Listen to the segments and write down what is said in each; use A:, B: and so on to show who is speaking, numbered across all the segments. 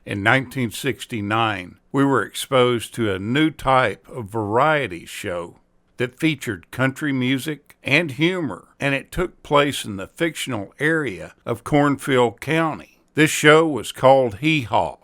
A: In 1969, we were exposed to a new type of variety show that featured country music and humor, and it took place in the fictional area of Cornfield County. This show was called Hee Haw.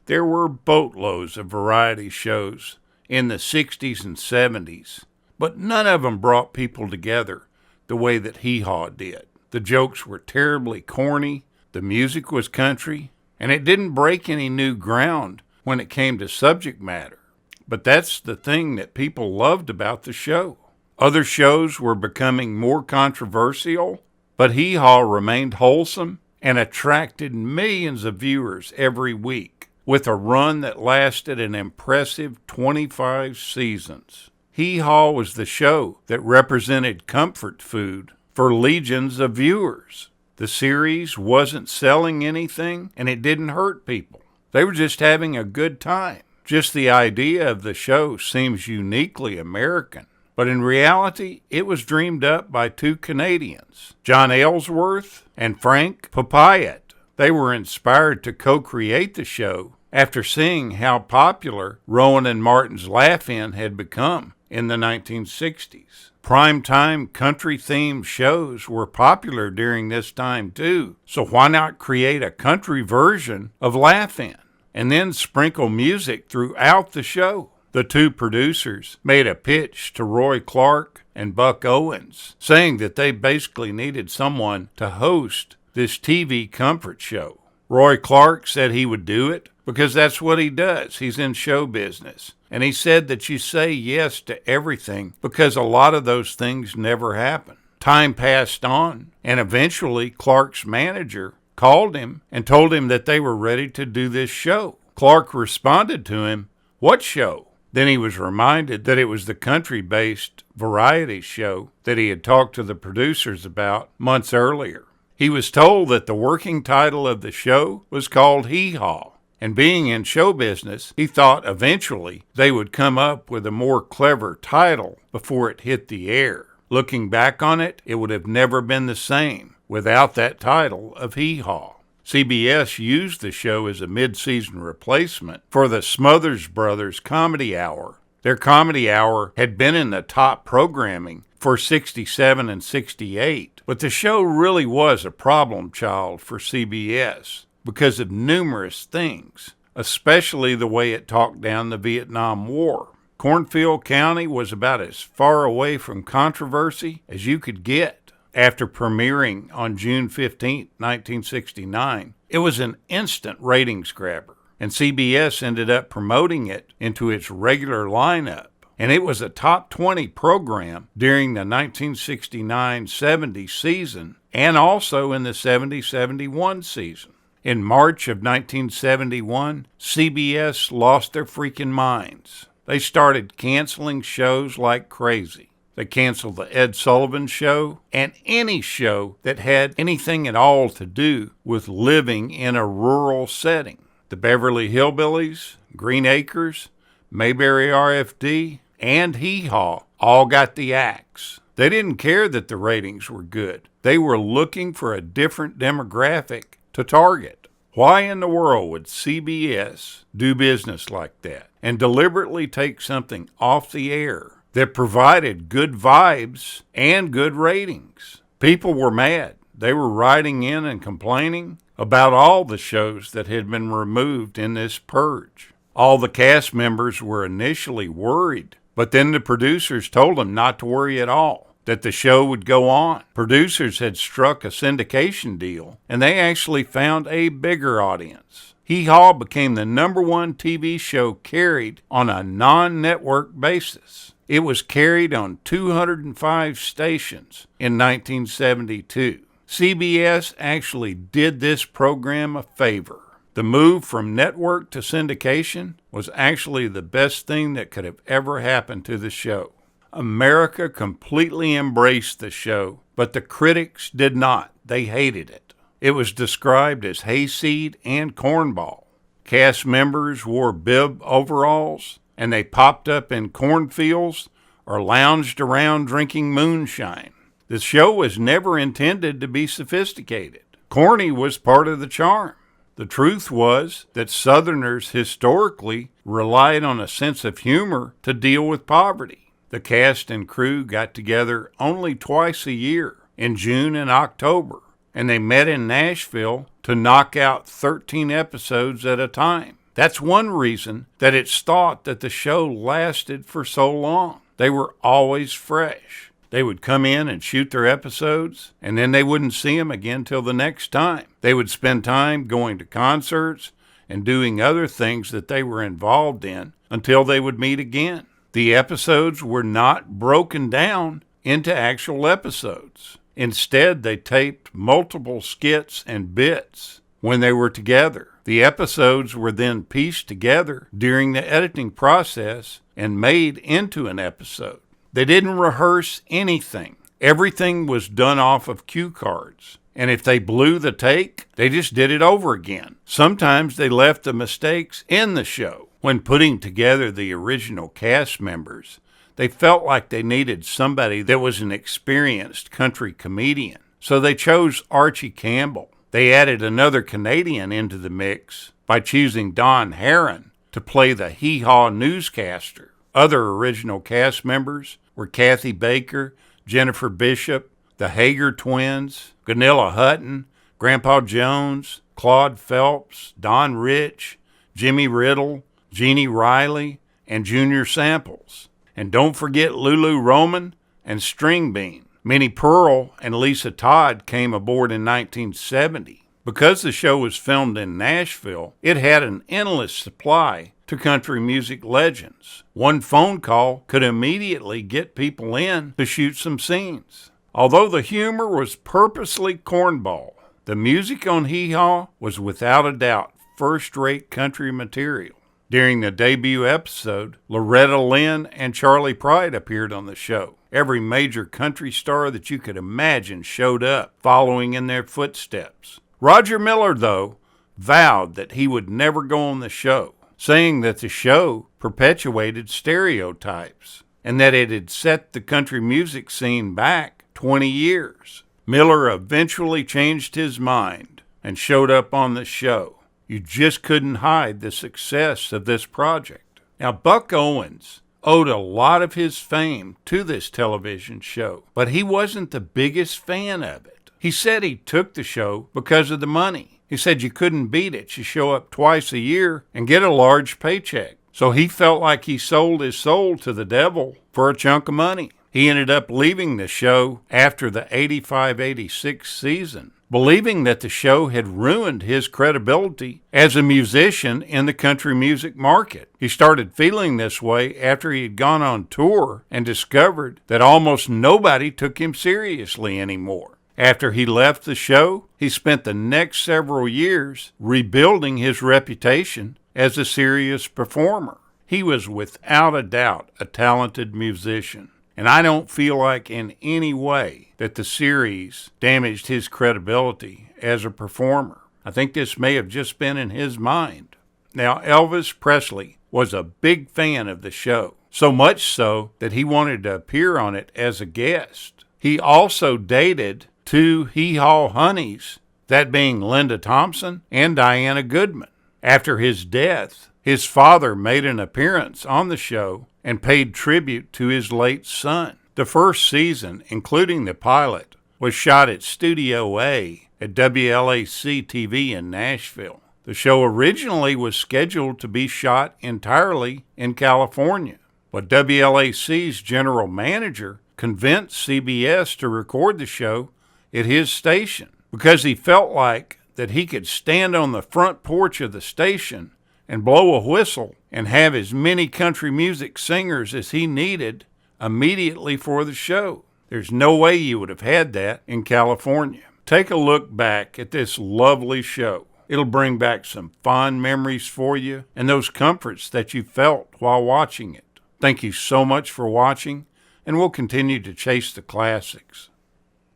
A: There were boatloads of variety shows in the 60s and 70s, but none of them brought people together the way that Hee Haw did. The jokes were terribly corny, the music was country, and it didn't break any new ground when it came to subject matter. But that's the thing that people loved about the show. Other shows were becoming more controversial, but Hee Haw remained wholesome and attracted millions of viewers every week, with a run that lasted an impressive 25 seasons. Hee Haw was the show that represented comfort food for legions of viewers. The series wasn't selling anything, and it didn't hurt people. They were just having a good time. Just the idea of the show seems uniquely American. But in reality, it was dreamed up by two Canadians, John Ellsworth and Frank Papayette. They were inspired to co-create the show after seeing how popular Rowan and Martin's Laugh-In had become in the 1960s. Primetime country-themed shows were popular during this time too, so why not create a country version of Laugh-In and then sprinkle music throughout the show? The two producers made a pitch to Roy Clark and Buck Owens, saying that they basically needed someone to host this TV comfort show. Roy Clark said he would do it because that's what he does. He's in show business. And he said that you say yes to everything because a lot of those things never happen. Time passed on, and eventually Clark's manager called him and told him that they were ready to do this show. Clark responded to him, "What show?" Then he was reminded that it was the country-based variety show that he had talked to the producers about months earlier. He was told that the working title of the show was called Hee Haw. And being in show business, he thought eventually they would come up with a more clever title before it hit the air. Looking back on it, it would have never been the same without that title of Hee Haw. CBS used the show as a mid-season replacement for the Smothers Brothers Comedy Hour. Their Comedy Hour had been in the top programming for 67 and 68, but the show really was a problem child for CBS. Because of numerous things, especially the way it talked down the Vietnam War. Cornfield County was about as far away from controversy as you could get. After premiering on June 15, 1969, it was an instant ratings grabber, and CBS ended up promoting it into its regular lineup. And it was a top 20 program during the 1969-70 season and also in the 70-71 season. In March of 1971, CBS lost their freaking minds. They started canceling shows like crazy. They canceled the Ed Sullivan Show and any show that had anything at all to do with living in a rural setting. The Beverly Hillbillies, Green Acres, Mayberry RFD, and Hee Haw all got the axe. They didn't care that the ratings were good. They were looking for a different demographic to target. Why in the world would CBS do business like that and deliberately take something off the air that provided good vibes and good ratings? People were mad. They were writing in and complaining about all the shows that had been removed in this purge. All the cast members were initially worried, but then the producers told them not to worry at all, that the show would go on. Producers had struck a syndication deal, and they actually found a bigger audience. Hee Haw became the #1 TV show carried on a non-network basis. It was carried on 205 stations in 1972. CBS actually did this program a favor. The move from network to syndication was actually the best thing that could have ever happened to the show. America completely embraced the show, but the critics did not. They hated it. It was described as hayseed and cornball. Cast members wore bib overalls, and they popped up in cornfields or lounged around drinking moonshine. The show was never intended to be sophisticated. Corny was part of the charm. The truth was that Southerners historically relied on a sense of humor to deal with poverty. The cast and crew got together only twice a year, in June and October, and they met in Nashville to knock out 13 episodes at a time. That's one reason that it's thought that the show lasted for so long. They were always fresh. They would come in and shoot their episodes, and then they wouldn't see them again till the next time. They would spend time going to concerts and doing other things that they were involved in until they would meet again. The episodes were not broken down into actual episodes. Instead, they taped multiple skits and bits when they were together. The episodes were then pieced together during the editing process and made into an episode. They didn't rehearse anything. Everything was done off of cue cards. And if they blew the take, they just did it over again. Sometimes they left the mistakes in the show. When putting together the original cast members, they felt like they needed somebody that was an experienced country comedian. So they chose Archie Campbell. They added another Canadian into the mix by choosing Don Herron to play the Hee Haw newscaster. Other original cast members were Kathy Baker, Jennifer Bishop, the Hager twins, Gunilla Hutton, Grandpa Jones, Claude Phelps, Don Rich, Jimmy Riddle, Jeannie Riley, and Junior Samples. And don't forget Lulu Roman and String Bean. Minnie Pearl and Lisa Todd came aboard in 1970. Because the show was filmed in Nashville, it had an endless supply to country music legends. One phone call could immediately get people in to shoot some scenes. Although the humor was purposely cornball, the music on Hee Haw was without a doubt first-rate country material. During the debut episode, Loretta Lynn and Charlie Pride appeared on the show. Every major country star that you could imagine showed up, following in their footsteps. Roger Miller, though, vowed that he would never go on the show, saying that the show perpetuated stereotypes and that it had set the country music scene back 20 years. Miller eventually changed his mind and showed up on the show. You just couldn't hide the success of this project. Now, Buck Owens owed a lot of his fame to this television show, but he wasn't the biggest fan of it. He said he took the show because of the money. He said you couldn't beat it. You show up twice a year and get a large paycheck. So he felt like he sold his soul to the devil for a chunk of money. He ended up leaving the show after the 85-86 season, believing that the show had ruined his credibility as a musician in the country music market. He started feeling this way after he had gone on tour and discovered that almost nobody took him seriously anymore. After he left the show, he spent the next several years rebuilding his reputation as a serious performer. He was without a doubt a talented musician. And I don't feel like in any way that the series damaged his credibility as a performer. I think this may have just been in his mind. Now, Elvis Presley was a big fan of the show, so much so that he wanted to appear on it as a guest. He also dated two Hee Haw honeys, that being Linda Thompson and Diana Goodman. After his death, his father made an appearance on the show and paid tribute to his late son. The first season, including the pilot, was shot at Studio A at WLAC-TV in Nashville. The show originally was scheduled to be shot entirely in California, but WLAC's general manager convinced CBS to record the show at his station because he felt like that he could stand on the front porch of the station and blow a whistle and have as many country music singers as he needed immediately for the show. There's no way you would have had that in California. Take a look back at this lovely show. It'll bring back some fond memories for you and those comforts that you felt while watching it. Thank you so much for watching, and we'll continue to chase the classics.